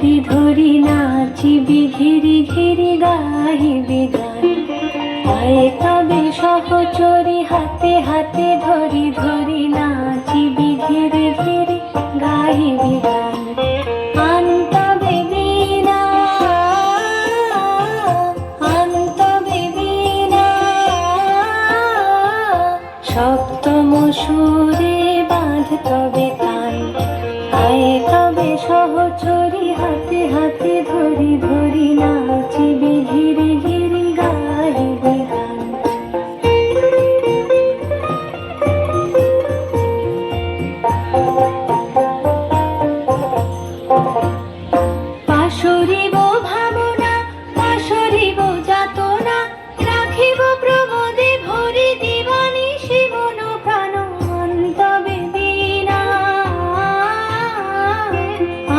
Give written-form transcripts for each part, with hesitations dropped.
ধরি ধরি নাচিবি ঘিরি ঘিরি গাহিবি গান। আয়ে তবে সহচরি হাতে হাতে ধরি ধরি নাচিবি ঘিরি ঘিরি গাহিবি গান। আনতবে বীণা আনতবে বীণা সপ্তম সুরে বাঁধ তবে তান। আয়ে তবে সহচরি হাতে হাতে ধরি ধরি নাচিবি ঘিরি ঘিরি গাহিবি গান। পাশরিব ভাবনা পাশরিব যাতনা রাখিব প্রমোদে ভরি দিবানি শিবন প্রাণ। অন্তবে বীণা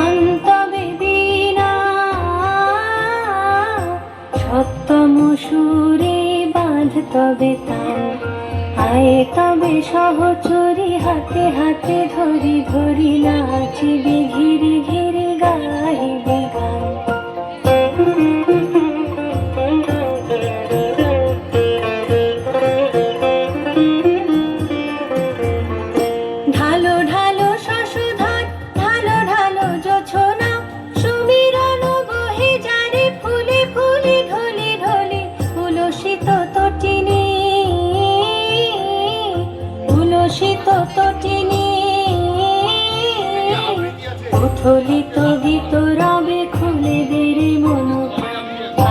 অন্তবে বীণা সপ্তম সুরে বাঁধ তবে তান। আয়ে তবে সহচরি হাতে হাতে ধরি ধরি নাচিবি ঘিরি ঘিরি গাহিবি গান। ঢালো ঢালো শশধর ঢালো ঢালো জোছনা সুমিরন বহে যারে ফুলে ফুলে ঢলে ঢলে। উলসিত তটিনী উলসিত তটিনী উথলিত গীত রবে খুলে দেরে মন।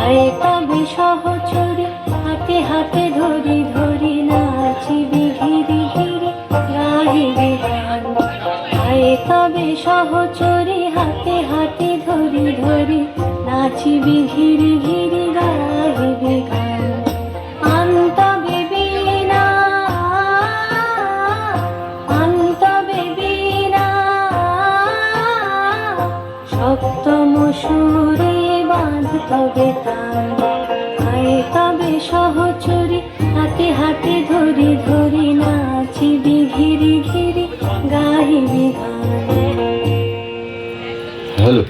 আয়ে তবে সহচরি হাতে হাতে ধরি ধরি নাচিবি ঘিরি ঘিরি গাহিবি গান। আয়ে তবে সহচরি হাতে হাতে ধরি ধরি নাচিবি ঘিরি ঘিরি গাহিবি গান। আনতবে বীণা আনতবে বীণা সপ্তম সুরে বাঁধ তবে তান। আয়ে তবে সহচরি হাতে হাতে ধরি ধরি নাচিবি ঘিরি ঘিরি গাহিবি গান। হ্যালো।